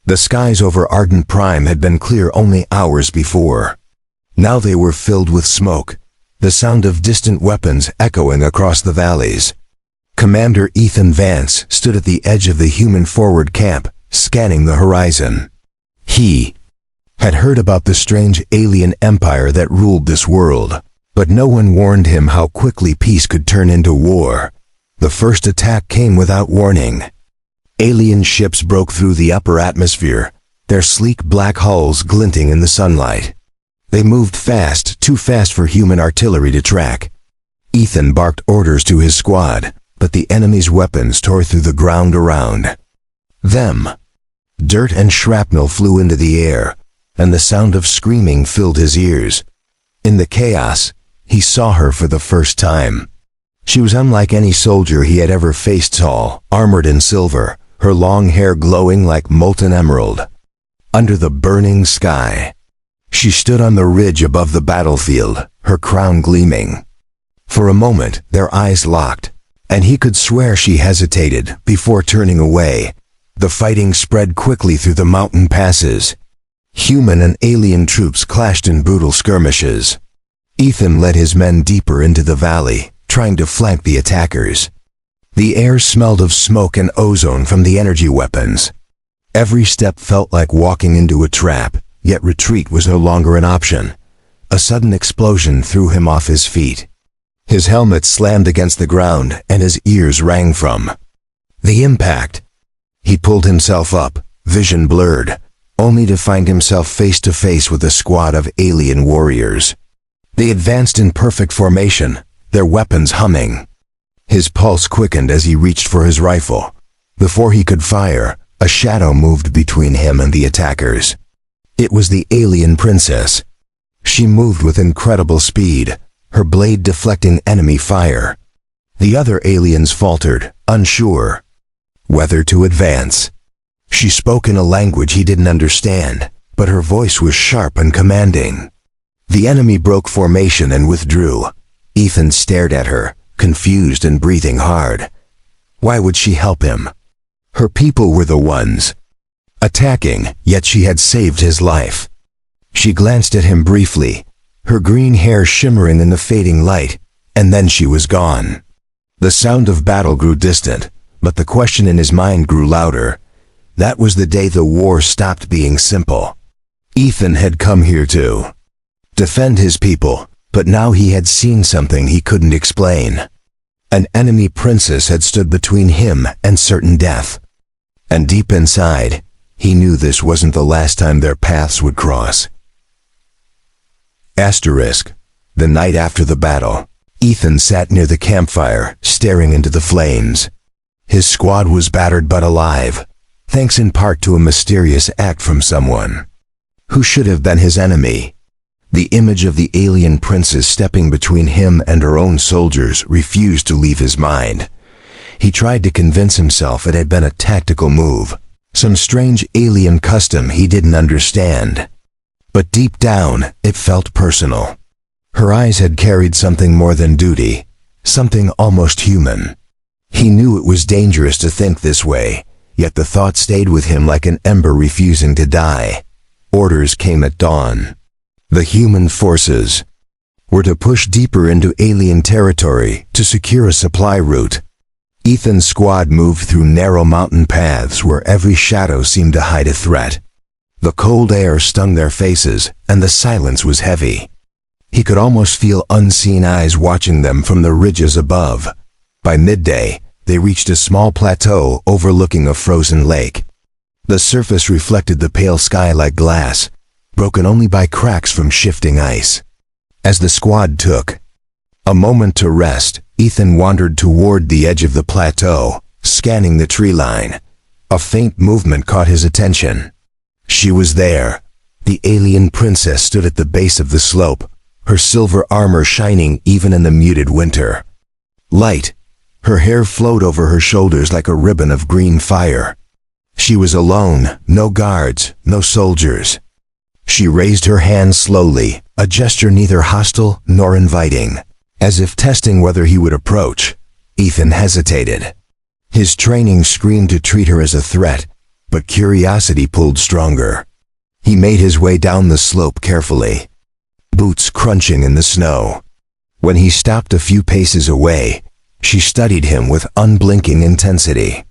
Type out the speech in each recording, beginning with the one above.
The skies over Ardent Prime had been clear only hours before. Now they were filled with smoke, the sound of distant weapons echoing across the valleys. Commander Ethan Vance stood at the edge of the human forward camp, scanning the horizon. He had heard about the strange alien empire that ruled this world, but no one warned him how quickly peace could turn into war. The first attack came without warning. Alien ships broke through the upper atmosphere, their sleek black hulls glinting in the sunlight. They moved fast, too fast for human artillery to track. Ethan barked orders to his squad, but the enemy's weapons tore through the ground around them. Dirt and shrapnel flew into the air, and the sound of screaming filled his ears. In the chaos, he saw her for the first time. She was unlike any soldier he had ever faced, tall, armored in silver, her long hair glowing like molten emerald. Under the burning sky, she stood on the ridge above the battlefield, her crown gleaming. For a moment, their eyes locked, and he could swear she hesitated before turning away. The fighting spread quickly through the mountain passes. Human and alien troops clashed in brutal skirmishes. Ethan led his men deeper into the valley, trying to flank the attackers. The air smelled of smoke and ozone from the energy weapons. Every step felt like walking into a trap, yet retreat was no longer an option. A sudden explosion threw him off his feet. His helmet slammed against the ground, and his ears rang from the impact. He pulled himself up, vision blurred, only to find himself face to face with a squad of alien warriors. They advanced in perfect formation, their weapons humming. His pulse quickened as he reached for his rifle. Before he could fire, a shadow moved between him and the attackers. It was the alien princess. She moved with incredible speed, her blade deflecting enemy fire. The other aliens faltered, unsure whether to advance. She spoke in a language he didn't understand, but her voice was sharp and commanding. The enemy broke formation and withdrew. Ethan stared at her, confused and breathing hard. Why would she help him? Her people were the ones attacking, yet she had saved his life. She glanced at him briefly, her green hair shimmering in the fading light, and then she was gone. The sound of battle grew distant, but the question in his mind grew louder. That was the day the war stopped being simple. Ethan had come here to defend his people, but now he had seen something he couldn't explain. An enemy princess had stood between him and certain death. And deep inside, he knew this wasn't the last time their paths would cross. Asterisk. The night after the battle, Ethan sat near the campfire, staring into the flames. His squad was battered but alive, thanks in part to a mysterious act from someone who should have been his enemy. The image of the alien princess stepping between him and her own soldiers refused to leave his mind. He tried to convince himself it had been a tactical move, some strange alien custom he didn't understand. But deep down, it felt personal. Her eyes had carried something more than duty, something almost human. He knew it was dangerous to think this way, yet the thought stayed with him like an ember refusing to die. Orders came at dawn. The human forces were to push deeper into alien territory to secure a supply route. Ethan's squad moved through narrow mountain paths where every shadow seemed to hide a threat. The cold air stung their faces, and the silence was heavy. He could almost feel unseen eyes watching them from the ridges above. By midday, they reached a small plateau overlooking a frozen lake. The surface reflected the pale sky like glass, broken only by cracks from shifting ice. As the squad took a moment to rest, Ethan wandered toward the edge of the plateau, scanning the tree line. A faint movement caught his attention. She was there. The alien princess stood at the base of the slope, her silver armor shining even in the muted winter light. Her hair flowed over her shoulders like a ribbon of green fire. She was alone, no guards, no soldiers. She raised her hand slowly, a gesture neither hostile nor inviting. As if testing whether he would approach, Ethan hesitated. His training screamed to treat her as a threat, but curiosity pulled stronger. He made his way down the slope carefully, boots crunching in the snow. When he stopped a few paces away, she studied him with unblinking intensity.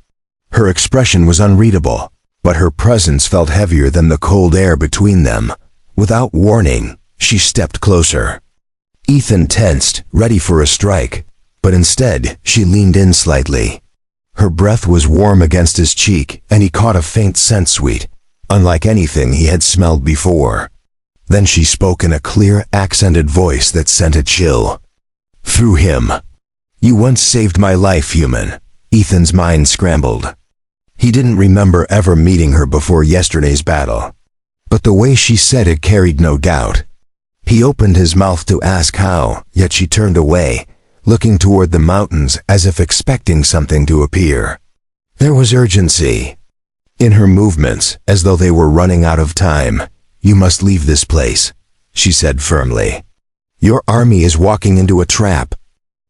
Her expression was unreadable, but her presence felt heavier than the cold air between them. Without warning, she stepped closer. Ethan tensed, ready for a strike, but instead she leaned in slightly. Her breath was warm against his cheek, and he caught a faint scent sweet, unlike anything he had smelled before. Then she spoke in a clear, accented voice that sent a chill through him. "You once saved my life, human." Ethan's mind scrambled. He didn't remember ever meeting her before yesterday's battle, but the way she said it carried no doubt. He opened his mouth to ask how, yet she turned away, looking toward the mountains as if expecting something to appear. There was urgency in her movements, as though they were running out of time. "You must leave this place," she said firmly. "Your army is walking into a trap."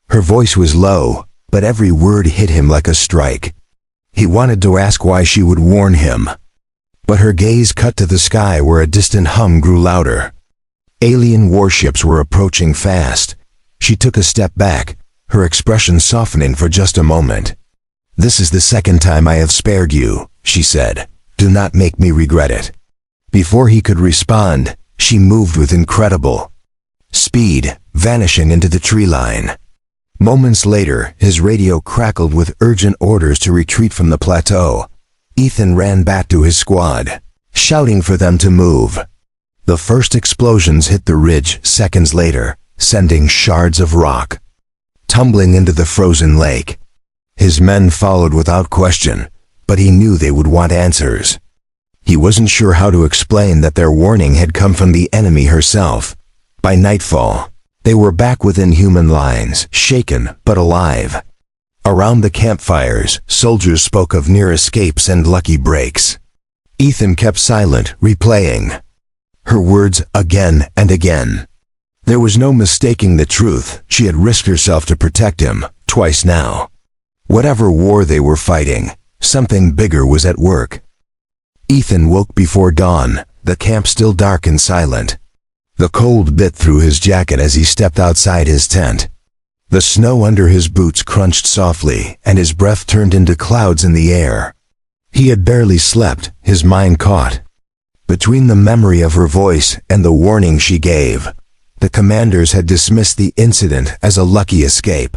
Her voice was low, but every word hit him like a strike. He wanted to ask why she would warn him, but her gaze cut to the sky where a distant hum grew louder. Alien warships were approaching fast. She took a step back, her expression softening for just a moment. "This is the second time I have spared you," she said. "Do not make me regret it." Before he could respond, she moved with incredible speed, vanishing into the tree line. Moments later, his radio crackled with urgent orders to retreat from the plateau. Ethan ran back to his squad, shouting for them to move. The first explosions hit the ridge seconds later, sending shards of rock tumbling into the frozen lake. His men followed without question, but he knew they would want answers. He wasn't sure how to explain that their warning had come from the enemy herself. By nightfall, they were back within human lines, shaken but alive. Around the campfires, soldiers spoke of near escapes and lucky breaks. Ethan kept silent, replaying her words again and again. There was no mistaking the truth. She had risked herself to protect him, twice now. Whatever war they were fighting, something bigger was at work. Ethan woke before dawn, the camp still dark and silent. The cold bit through his jacket as he stepped outside his tent. The snow under his boots crunched softly, and his breath turned into clouds in the air. He had barely slept, his mind caught between the memory of her voice and the warning she gave. The commanders had dismissed the incident as a lucky escape.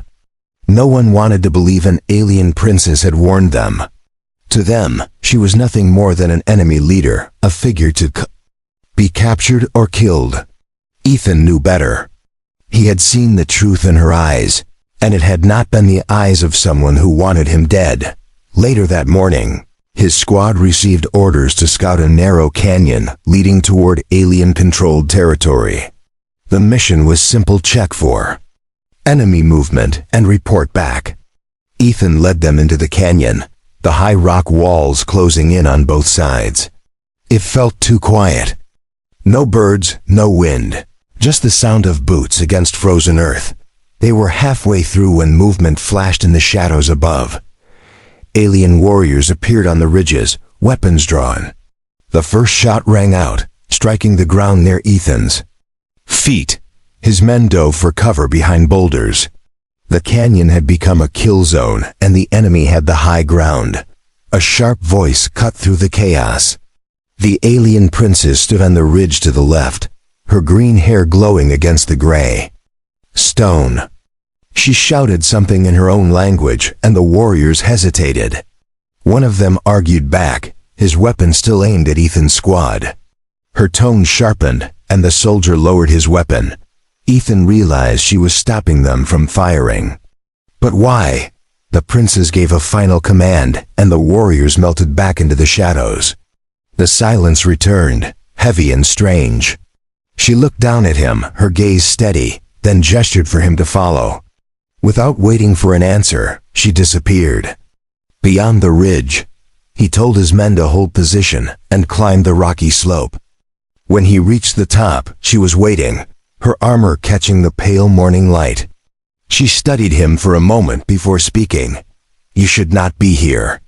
No one wanted to believe an alien princess had warned them. To them, she was nothing more than an enemy leader, a figure to be captured or killed. Ethan knew better. He had seen the truth in her eyes, and it had not been the eyes of someone who wanted him dead. Later that morning, his squad received orders to scout a narrow canyon leading toward alien-controlled territory. The mission was simple: check for enemy movement and report back. Ethan led them into the canyon, the high rock walls closing in on both sides. It felt too quiet. No birds, no wind, just the sound of boots against frozen earth. They were halfway through when movement flashed in the shadows above. Alien warriors appeared on the ridges, weapons drawn. The first shot rang out, striking the ground near Ethan's feet. His men dove for cover behind boulders. The canyon had become a kill zone, and the enemy had the high ground. A sharp voice cut through the chaos. The alien princess stood on the ridge to the left, her green hair glowing against the gray stone. She shouted something in her own language, and the warriors hesitated. One of them argued back, his weapon still aimed at Ethan's squad. Her tone sharpened, and the soldier lowered his weapon. Ethan realized she was stopping them from firing. But why? The princess gave a final command, and the warriors melted back into the shadows. The silence returned, heavy and strange. She looked down at him, her gaze steady, then gestured for him to follow. Without waiting for an answer, she disappeared. Beyond the ridge, he told his men to hold position and climbed the rocky slope. When he reached the top, she was waiting, her armor catching the pale morning light. She studied him for a moment before speaking. "You should not be here."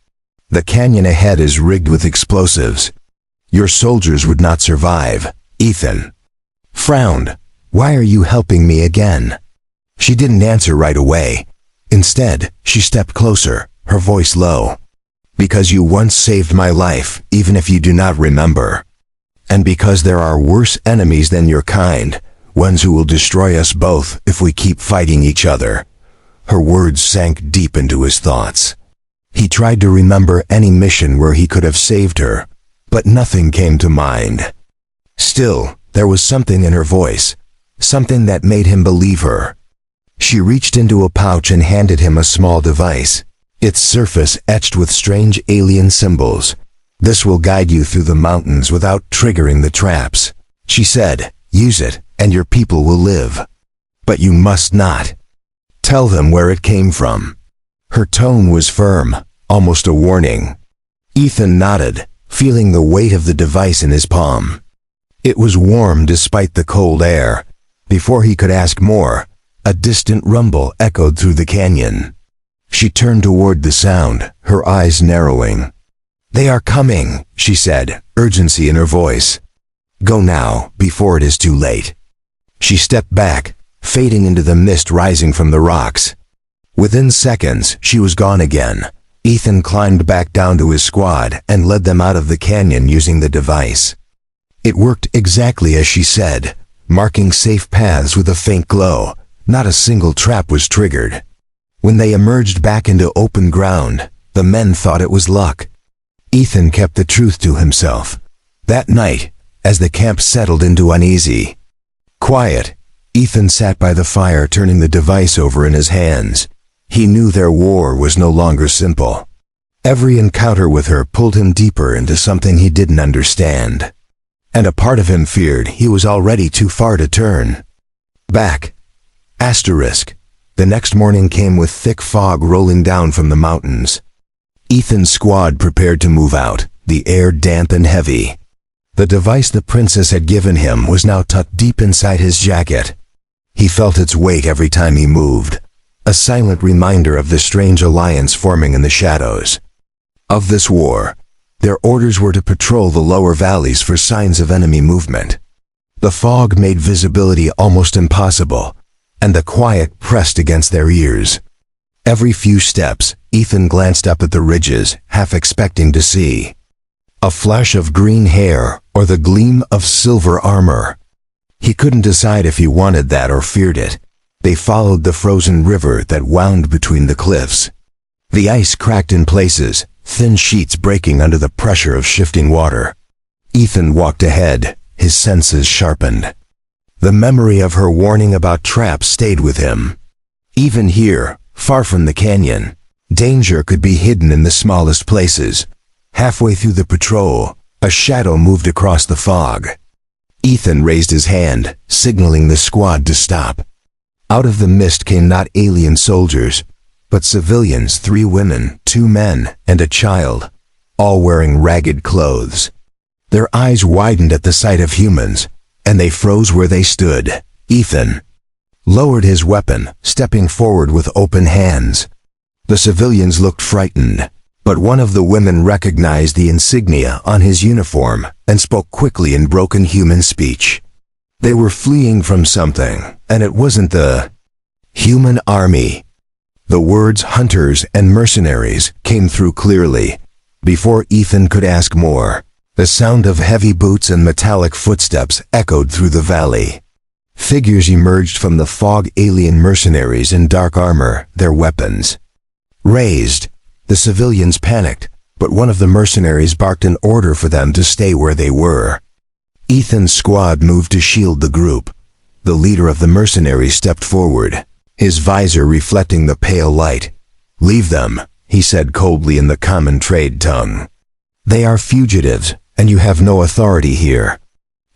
The canyon ahead is rigged with explosives. Your soldiers would not survive. Ethan frowned. Why are you helping me again? She didn't answer right away. Instead, she stepped closer, her voice low. Because you once saved my life, even if you do not remember. And because there are worse enemies than your kind, ones who will destroy us both if we keep fighting each other. Her words sank deep into his thoughts. He tried to remember any mission where he could have saved her, but nothing came to mind. Still, there was something in her voice, something that made him believe her. She reached into a pouch and handed him a small device, its surface etched with strange alien symbols. This will guide you through the mountains without triggering the traps, she said. Use it, and your people will live. But you must not. Tell them where it came from. Her tone was firm, almost a warning. Ethan nodded, feeling the weight of the device in his palm. It was warm despite the cold air. Before he could ask more, a distant rumble echoed through the canyon. She turned toward the sound, her eyes narrowing. They are coming, she said, urgency in her voice. Go now, before it is too late. She stepped back, fading into the mist rising from the rocks. Within seconds, she was gone again. Ethan climbed back down to his squad and led them out of the canyon using the device. It worked exactly as she said, marking safe paths with a faint glow. Not a single trap was triggered. When they emerged back into open ground, the men thought it was luck. Ethan kept the truth to himself. That night, as the camp settled into uneasy quiet, Ethan sat by the fire turning the device over in his hands. He knew their war was no longer simple. Every encounter with her pulled him deeper into something he didn't understand. And a part of him feared he was already too far to turn back. Asterisk. The next morning came with thick fog rolling down from the mountains. Ethan's squad prepared to move out, the air damp and heavy. The device the princess had given him was now tucked deep inside his jacket. He felt its weight every time he moved, a silent reminder of the strange alliance forming in the shadows. Of this war, their orders were to patrol the lower valleys for signs of enemy movement. The fog made visibility almost impossible, and the quiet pressed against their ears. Every few steps, Ethan glanced up at the ridges, half expecting to see a flash of green hair or the gleam of silver armor. He couldn't decide if he wanted that or feared it. They followed the frozen river that wound between the cliffs. The ice cracked in places, thin sheets breaking under the pressure of shifting water. Ethan walked ahead, his senses sharpened. The memory of her warning about traps stayed with him. Even here, far from the canyon, danger could be hidden in the smallest places. Halfway through the patrol, a shadow moved across the fog. Ethan raised his hand, signaling the squad to stop. Out of the mist came not alien soldiers, but civilians, 3 women, 2 men, and a child, all wearing ragged clothes. Their eyes widened at the sight of humans, and they froze where they stood. Ethan lowered his weapon, stepping forward with open hands. The civilians looked frightened, but one of the women recognized the insignia on his uniform and spoke quickly in broken human speech. They were fleeing from something, and it wasn't the human army. The words hunters and mercenaries came through clearly. Before Ethan could ask more, the sound of heavy boots and metallic footsteps echoed through the valley. Figures emerged from the fog, alien mercenaries in dark armor, their weapons raised. The civilians panicked, but one of the mercenaries barked an order for them to stay where they were. Ethan's squad moved to shield the group. The leader of the mercenaries stepped forward, his visor reflecting the pale light. "Leave them," he said coldly in the common trade tongue. "They are fugitives, and you have no authority here."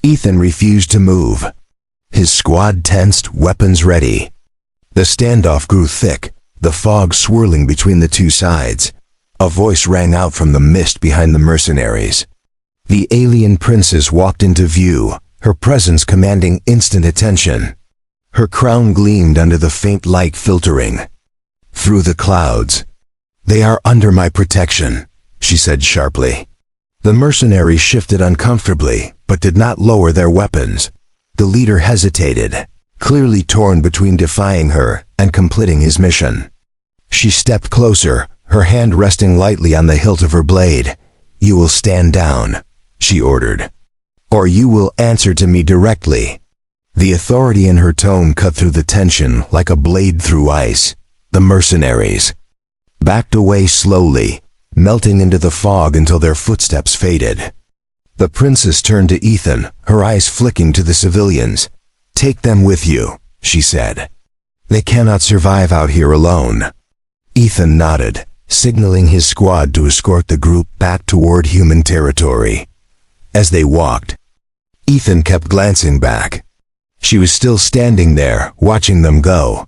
Ethan refused to move. His squad tensed, weapons ready. The standoff grew thick, the fog swirling between the two sides. A voice rang out from the mist behind the mercenaries. The alien princess walked into view, her presence commanding instant attention. Her crown gleamed under the faint light filtering through the clouds. "They are under my protection," she said sharply. The mercenaries shifted uncomfortably, but did not lower their weapons. The leader hesitated, clearly torn between defying her and completing his mission. She stepped closer, her hand resting lightly on the hilt of her blade. "You will stand down," she ordered. "Or you will answer to me directly." The authority in her tone cut through the tension like a blade through ice. The mercenaries backed away slowly, melting into the fog until their footsteps faded. The princess turned to Ethan, her eyes flicking to the civilians. "Take them with you," she said. "They cannot survive out here alone." Ethan nodded, signaling his squad to escort the group back toward human territory. As they walked, Ethan kept glancing back. She was still standing there, watching them go.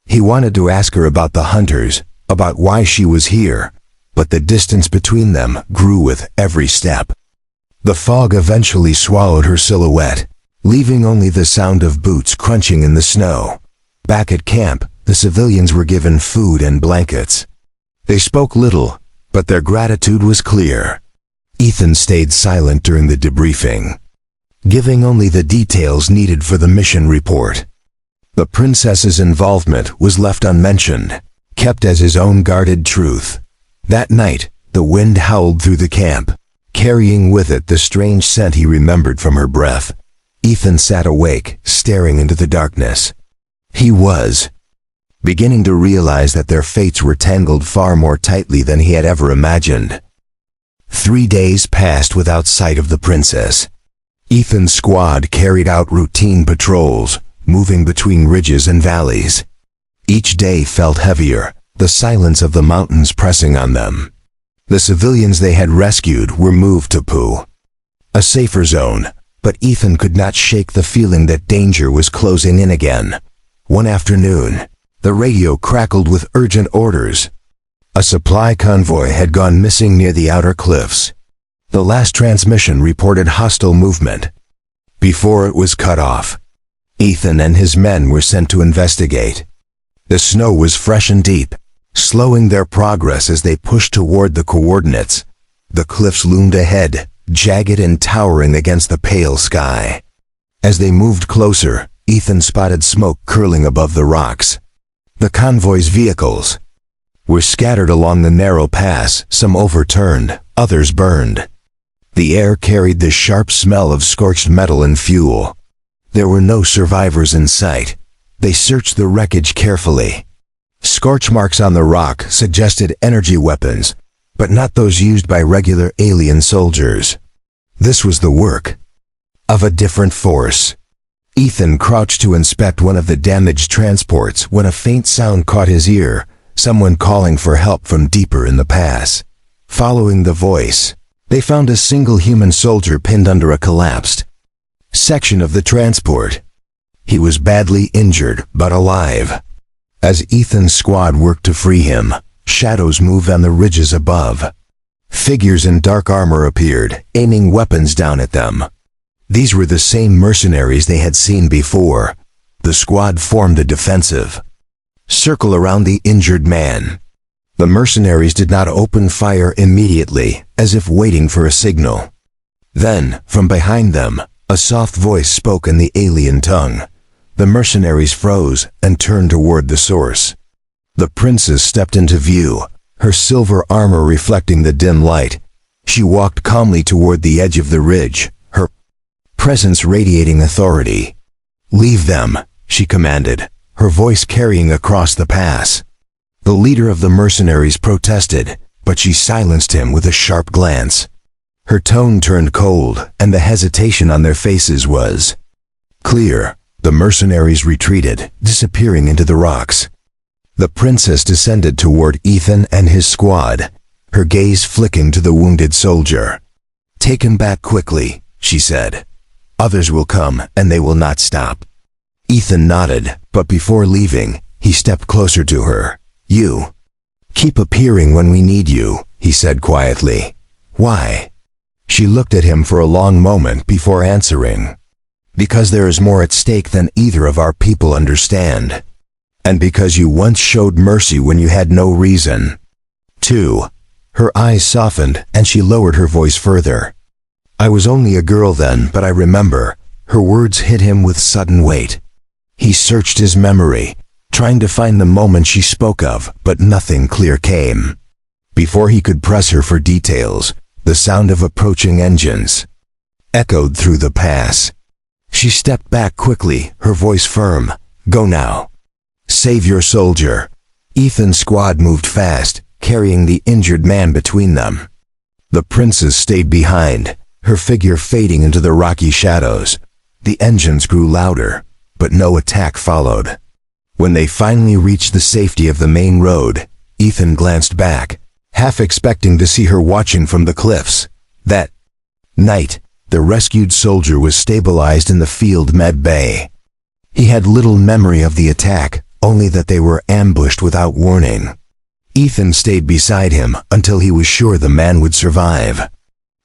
He wanted to ask her about the hunters, about why she was here, but the distance between them grew with every step. The fog eventually swallowed her silhouette, leaving only the sound of boots crunching in the snow. Back at camp, the civilians were given food and blankets. They spoke little, but their gratitude was clear. Ethan stayed silent during the debriefing, giving only the details needed for the mission report. The princess's involvement was left unmentioned, kept as his own guarded truth. That night, the wind howled through the camp, carrying with it the strange scent he remembered from her breath. Ethan sat awake, staring into the darkness. He was beginning to realize that their fates were tangled far more tightly than he had ever imagined. 3 days passed without sight of the princess. Ethan's squad carried out routine patrols, moving between ridges and valleys. Each day felt heavier, the silence of the mountains pressing on them. The civilians they had rescued were moved to Pooh, a safer zone, but Ethan could not shake the feeling that danger was closing in again. One afternoon, the radio crackled with urgent orders. A supply convoy had gone missing near the outer cliffs. The last transmission reported hostile movement. Before it was cut off, Ethan and his men were sent to investigate. The snow was fresh and deep, slowing their progress as they pushed toward the coordinates. The cliffs loomed ahead, jagged and towering against the pale sky. As they moved closer, Ethan spotted smoke curling above the rocks. The convoy's vehicles were scattered along the narrow pass, some overturned, others burned. The air carried the sharp smell of scorched metal and fuel. There were no survivors in sight. They searched the wreckage carefully. Scorch marks on the rock suggested energy weapons, but not those used by regular alien soldiers. This was the work of a different force. Ethan crouched to inspect one of the damaged transports when a faint sound caught his ear, someone calling for help from deeper in the pass. Following the voice, they found a single human soldier pinned under a collapsed section of the transport. He was badly injured, but alive. As Ethan's squad worked to free him, shadows moved on the ridges above. Figures in dark armor appeared, aiming weapons down at them. These were the same mercenaries they had seen before. The squad formed a defensive circle around the injured man. The mercenaries did not open fire immediately, as if waiting for a signal. Then, from behind them, a soft voice spoke in the alien tongue. The mercenaries froze and turned toward the source. The princess stepped into view, her silver armor reflecting the dim light. She walked calmly toward the edge of the ridge, her presence radiating authority. "Leave them," she commanded, her voice carrying across the pass. The leader of the mercenaries protested, but she silenced him with a sharp glance. Her tone turned cold, and the hesitation on their faces was clear. The mercenaries retreated, disappearing into the rocks. The princess descended toward Ethan and his squad, her gaze flicking to the wounded soldier. "Take him back quickly," she said. "Others will come, and they will not stop." Ethan nodded, but before leaving, he stepped closer to her. "You keep appearing when we need you," he said quietly. "Why?" She looked at him for a long moment before answering. "Because there is more at stake than either of our people understand. And because you once showed mercy when you had no reason." 2. Her eyes softened and she lowered her voice further. I was only a girl then, but I remember. Her words hit him with sudden weight. He searched his memory, trying to find the moment she spoke of, but nothing clear came. Before he could press her for details, the sound of approaching engines echoed through the pass. She stepped back quickly, her voice firm. Go now. Save your soldier. Ethan's squad moved fast, carrying the injured man between them. The princess stayed behind, her figure fading into the rocky shadows. The engines grew louder, but no attack followed. When they finally reached the safety of the main road, Ethan glanced back, half expecting to see her watching from the cliffs. That night, the rescued soldier was stabilized in the field med bay. He had little memory of the attack, only that they were ambushed without warning. Ethan stayed beside him until he was sure the man would survive.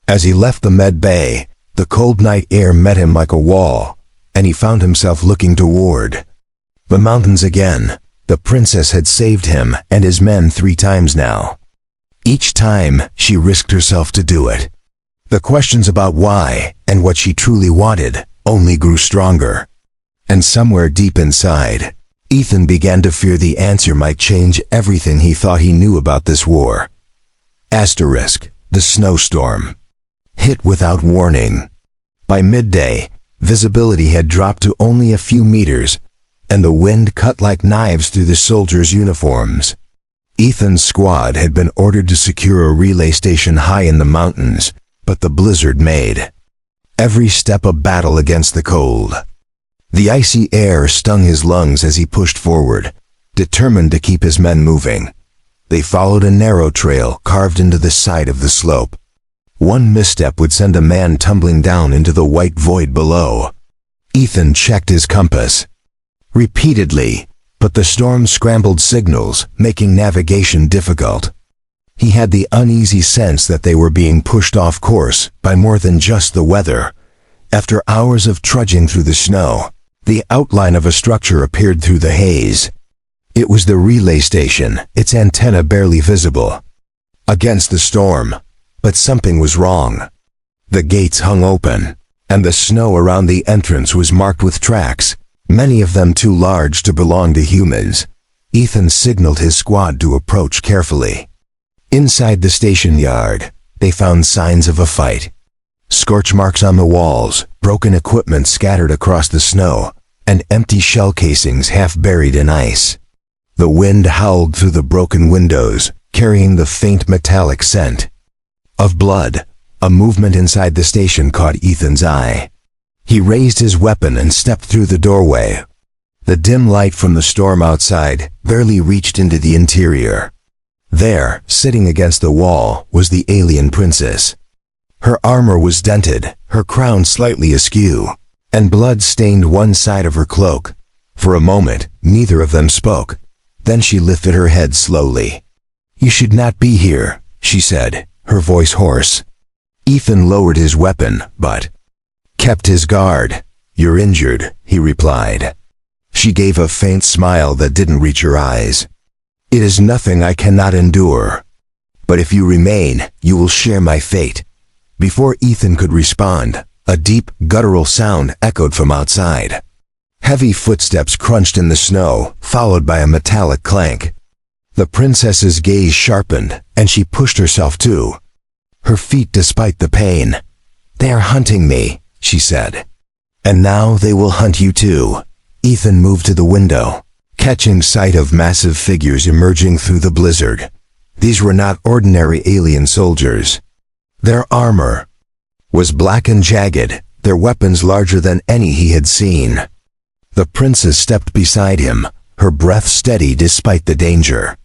As he left the med bay, the cold night air met him like a wall, and he found himself looking toward the mountains again. The princess had saved him and his men 3 times now. Each time, she risked herself to do it. The questions about why and what she truly wanted only grew stronger. And somewhere deep inside, Ethan began to fear the answer might change everything he thought he knew about this war. Asterisk, the snowstorm hit without warning. By midday, visibility had dropped to only a few meters, and the wind cut like knives through the soldiers' uniforms. Ethan's squad had been ordered to secure a relay station high in the mountains, but the blizzard made every step a battle against the cold. The icy air stung his lungs as he pushed forward, determined to keep his men moving. They followed a narrow trail carved into the side of the slope. One misstep would send a man tumbling down into the white void below. Ethan checked his compass repeatedly, but the storm scrambled signals, making navigation difficult. He had the uneasy sense that they were being pushed off course by more than just the weather. After hours of trudging through the snow, the outline of a structure appeared through the haze. It was the relay station, its antenna barely visible against the storm. But something was wrong. The gates hung open, and the snow around the entrance was marked with tracks, many of them too large to belong to humans. Ethan signaled his squad to approach carefully. Inside the station yard, they found signs of a fight. Scorch marks on the walls, broken equipment scattered across the snow, and empty shell casings half buried in ice. The wind howled through the broken windows, carrying the faint metallic scent of blood. A movement inside the station caught Ethan's eye. He raised his weapon and stepped through the doorway. The dim light from the storm outside barely reached into the interior. There, sitting against the wall, was the alien princess. Her armor was dented, her crown slightly askew, and blood stained one side of her cloak. For a moment, neither of them spoke. Then she lifted her head slowly. "You should not be here," she said, her voice hoarse. Ethan lowered his weapon, but kept his guard. "You're injured," he replied. She gave a faint smile that didn't reach her eyes. "It is nothing I cannot endure. But if you remain, you will share my fate." Before Ethan could respond, a deep, guttural sound echoed from outside. Heavy footsteps crunched in the snow, followed by a metallic clank. The princess's gaze sharpened, and she pushed herself to her feet despite the pain. "They are hunting me," she said. "And now they will hunt you too." Ethan moved to the window, catching sight of massive figures emerging through the blizzard. These were not ordinary alien soldiers. Their armor was black and jagged, their weapons larger than any he had seen. The princess stepped beside him, her breath steady despite the danger.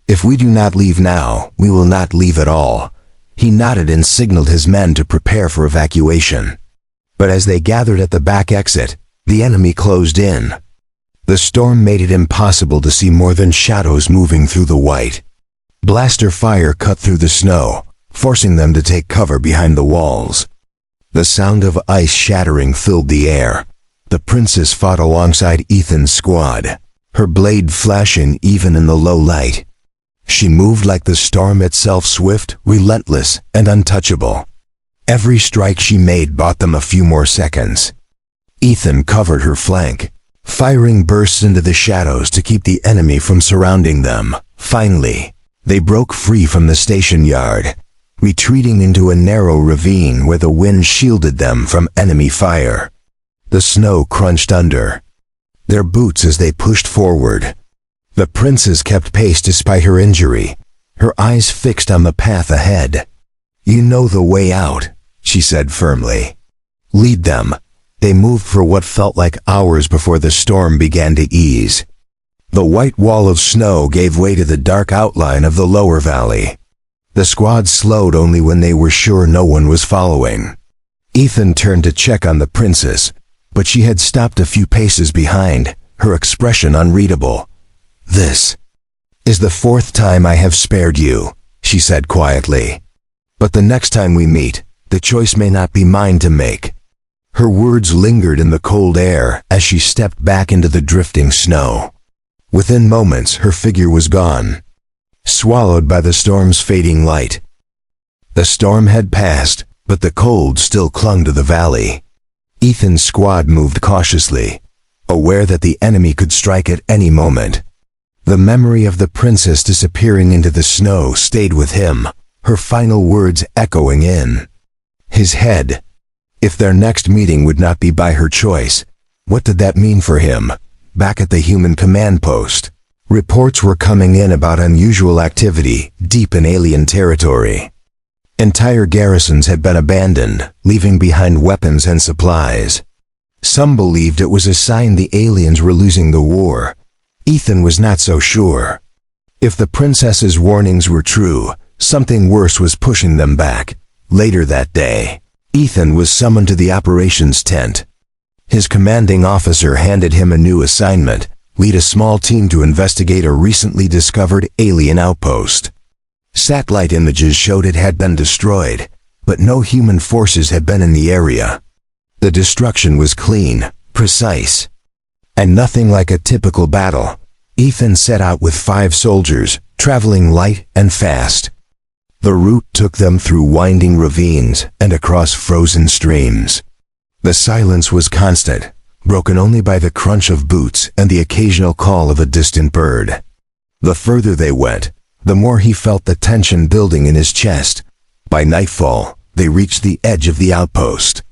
"If we do not leave now, we will not leave at all." He nodded and signaled his men to prepare for evacuation. But as they gathered at the back exit, the enemy closed in. The storm made it impossible to see more than shadows moving through the white. Blaster fire cut through the snow, forcing them to take cover behind the walls. The sound of ice shattering filled the air. The princess fought alongside Ethan's squad, her blade flashing even in the low light. She moved like the storm itself, swift, relentless, and untouchable. Every strike she made bought them a few more seconds. Ethan covered her flank, firing bursts into the shadows to keep the enemy from surrounding them. Finally, they broke free from the station yard, retreating into a narrow ravine where the wind shielded them from enemy fire. The snow crunched under their boots as they pushed forward. The princess kept pace despite her injury, her eyes fixed on the path ahead. "You know the way out," she said firmly. "Lead them." They moved for what felt like hours before the storm began to ease. The white wall of snow gave way to the dark outline of the lower valley. The squad slowed only when they were sure no one was following. Ethan turned to check on the princess, but she had stopped a few paces behind, her expression unreadable. "This is the 4th time I have spared you," she said quietly. "But the next time we meet, the choice may not be mine to make." Her words lingered in the cold air as she stepped back into the drifting snow. Within moments, her figure was gone, swallowed by the storm's fading light. The storm had passed, but the cold still clung to the valley. Ethan's squad moved cautiously, aware that the enemy could strike at any moment. The memory of the princess disappearing into the snow stayed with him, her final words echoing in his head. If their next meeting would not be by her choice, what did that mean for him? Back at the human command post, reports were coming in about unusual activity deep in alien territory. Entire garrisons had been abandoned, leaving behind weapons and supplies. Some believed it was a sign the aliens were losing the war. Ethan was not so sure. If the princess's warnings were true, something worse was pushing them back. Later that day, Ethan was summoned to the operations tent. His commanding officer handed him a new assignment: lead a small team to investigate a recently discovered alien outpost. Satellite images showed it had been destroyed, but no human forces had been in the area. The destruction was clean, precise, and nothing like a typical battle. Ethan set out with 5 soldiers, traveling light and fast. The route took them through winding ravines and across frozen streams. The silence was constant, broken only by the crunch of boots and the occasional call of a distant bird. The further they went, the more he felt the tension building in his chest. By nightfall, they reached the edge of the outpost.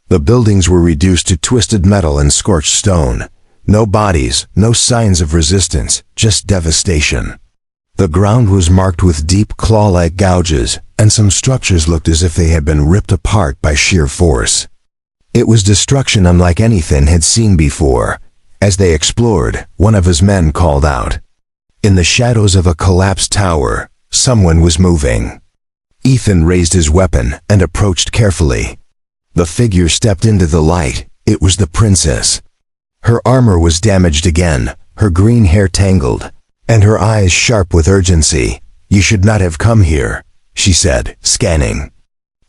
The buildings were reduced to twisted metal and scorched stone. No bodies, no signs of resistance, just devastation. The ground was marked with deep claw-like gouges, and some structures looked as if they had been ripped apart by sheer force. It was destruction unlike anything had seen before. As they explored, one of his men called out. In the shadows of a collapsed tower, someone was moving. Ethan raised his weapon and approached carefully. The figure stepped into the light. It was the princess. Her armor was damaged again, her green hair tangled, and her eyes sharp with urgency. "You should not have come here," she said, scanning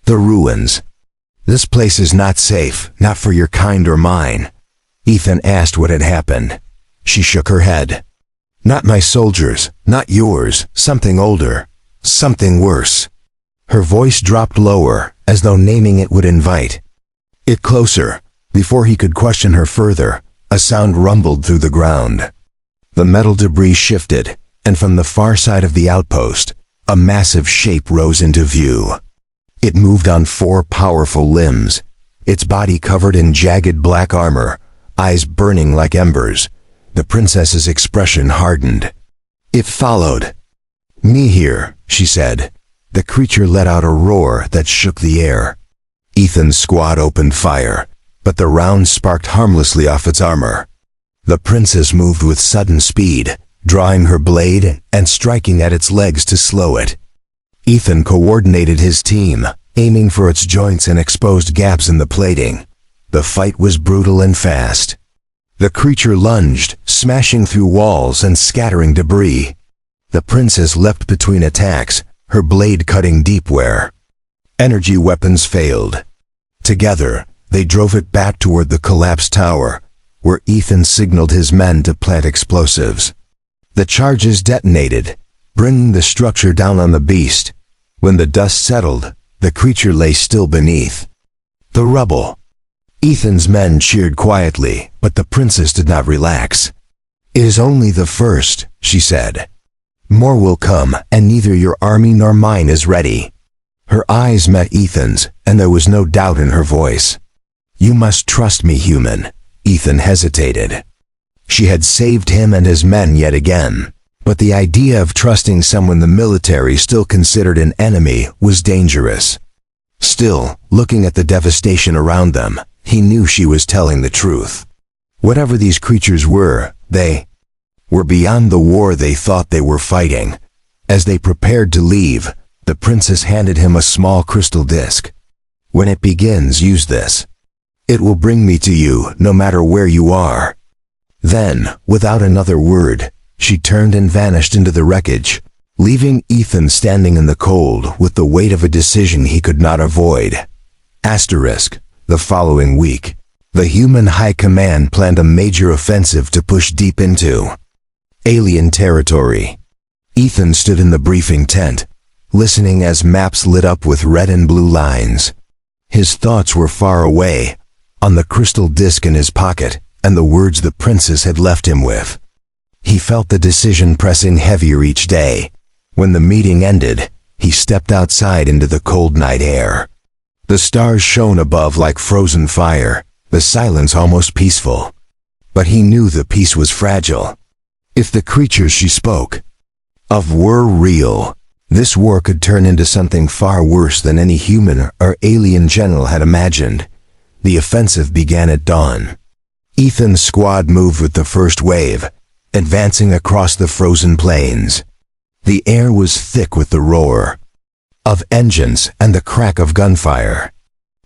the ruins. "This place is not safe, not for your kind or mine." Ethan asked what had happened. She shook her head. "Not my soldiers, not yours, something older, something worse." Her voice dropped lower, as though naming it would invite it closer. Before he could question her further, a sound rumbled through the ground. The metal debris shifted, and from the far side of the outpost, a massive shape rose into view. It moved on 4 powerful limbs, its body covered in jagged black armor, eyes burning like embers. The princess's expression hardened. It followed. "Me here," she said. The creature let out a roar that shook the air. Ethan's squad opened fire, but the round sparked harmlessly off its armor. The princess moved with sudden speed, drawing her blade and striking at its legs to slow it. Ethan coordinated his team, aiming for its joints and exposed gaps in the plating. The fight was brutal and fast. The creature lunged, smashing through walls and scattering debris. The princess leapt between attacks, her blade cutting deep where energy weapons failed. Together, they drove it back toward the collapsed tower, where Ethan signaled his men to plant explosives. The charges detonated, bringing the structure down on the beast. When the dust settled, the creature lay still beneath the rubble. Ethan's men cheered quietly, but the princess did not relax. "It is only the first," she said. "More will come, and neither your army nor mine is ready." Her eyes met Ethan's, and there was no doubt in her voice. "You must trust me, human." Ethan hesitated. She had saved him and his men yet again, but the idea of trusting someone the military still considered an enemy was dangerous. Still, looking at the devastation around them, he knew she was telling the truth. Whatever these creatures were, they were beyond the war they thought they were fighting. As they prepared to leave, the princess handed him a small crystal disc. "When it begins, use this. It will bring me to you, no matter where you are." Then, without another word, she turned and vanished into the wreckage, leaving Ethan standing in the cold with the weight of a decision he could not avoid. The following week, the human high command planned a major offensive to push deep into alien territory. Ethan stood in the briefing tent, listening as maps lit up with red and blue lines. His thoughts were far away, on the crystal disc in his pocket, and the words the princess had left him with. He felt the decision pressing heavier each day. When the meeting ended, he stepped outside into the cold night air. The stars shone above like frozen fire, the silence almost peaceful. But he knew the peace was fragile. If the creatures she spoke of were real, this war could turn into something far worse than any human or alien general had imagined. The offensive began at dawn. Ethan's squad moved with the first wave, advancing across the frozen plains. The air was thick with the roar of engines and the crack of gunfire.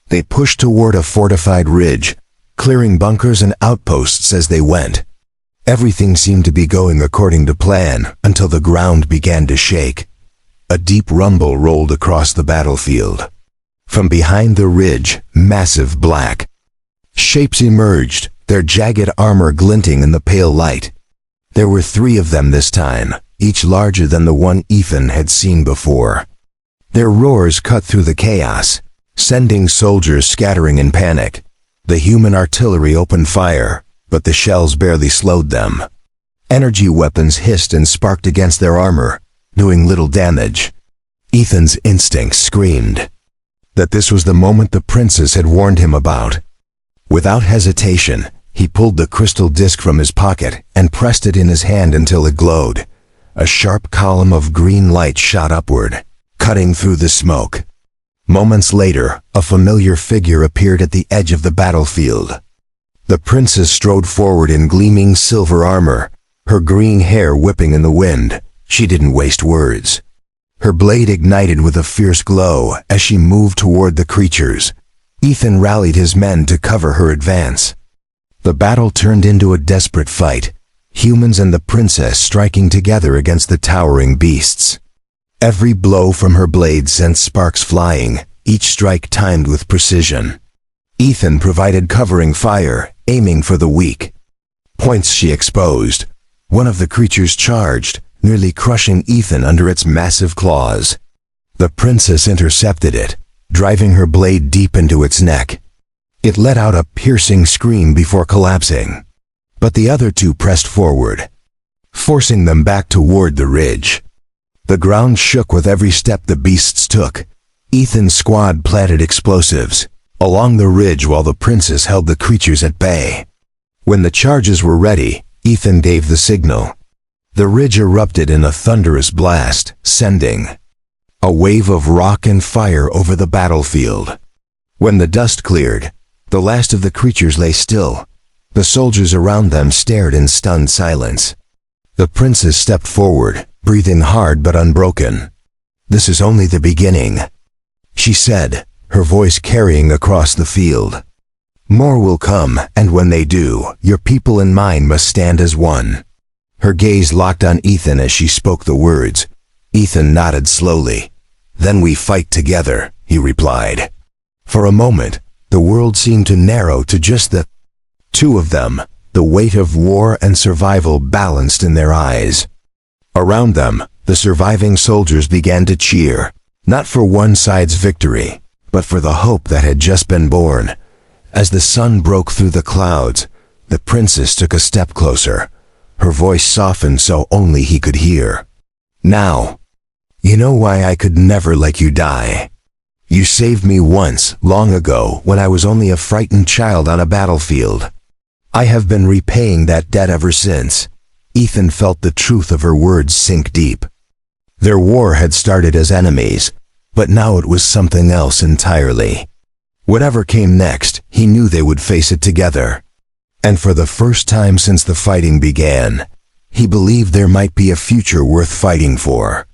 They pushed toward a fortified ridge, clearing bunkers and outposts as they went. Everything seemed to be going according to plan until the ground began to shake. A deep rumble rolled across the battlefield. From behind the ridge, massive black shapes emerged, their jagged armor glinting in the pale light. There were 3 of them this time, each larger than the one Ethan had seen before. Their roars cut through the chaos, sending soldiers scattering in panic. The human artillery opened fire, but the shells barely slowed them. Energy weapons hissed and sparked against their armor, doing little damage. Ethan's instincts screamed that this was the moment the princess had warned him about. Without hesitation, he pulled the crystal disc from his pocket and pressed it in his hand until it glowed. A sharp column of green light shot upward, cutting through the smoke. Moments later, a familiar figure appeared at the edge of the battlefield. The princess strode forward in gleaming silver armor, her green hair whipping in the wind. She didn't waste words. Her blade ignited with a fierce glow as she moved toward the creatures. Ethan rallied his men to cover her advance. The battle turned into a desperate fight, humans and the princess striking together against the towering beasts. Every blow from her blade sent sparks flying, each strike timed with precision. Ethan provided covering fire, aiming for the weak points she exposed. One of the creatures charged, nearly crushing Ethan under its massive claws. The princess intercepted it, driving her blade deep into its neck. It let out a piercing scream before collapsing. But the other 2 pressed forward, forcing them back toward the ridge. The ground shook with every step the beasts took. Ethan's squad planted explosives along the ridge while the princess held the creatures at bay. When the charges were ready, Ethan gave the signal. The ridge erupted in a thunderous blast, sending a wave of rock and fire over the battlefield. When the dust cleared, the last of the creatures lay still. The soldiers around them stared in stunned silence. The princess stepped forward, breathing hard but unbroken. "This is only the beginning," she said, her voice carrying across the field. "More will come, and when they do, your people and mine must stand as one." Her gaze locked on Ethan as she spoke the words. Ethan nodded slowly. "Then we fight together," he replied. For a moment, the world seemed to narrow to just the 2 of them, the weight of war and survival balanced in their eyes. Around them, The surviving soldiers began to cheer, not for one side's victory, but for the hope that had just been born. As the sun broke through the clouds, the princess took a step closer. Her voice softened so only he could hear. "Now, you know why I could never let you die. You saved me once, long ago, when I was only a frightened child on a battlefield. I have been repaying that debt ever since." Ethan felt the truth of her words sink deep. Their war had started as enemies, but now it was something else entirely. Whatever came next, he knew they would face it together. And for the first time since the fighting began, he believed there might be a future worth fighting for.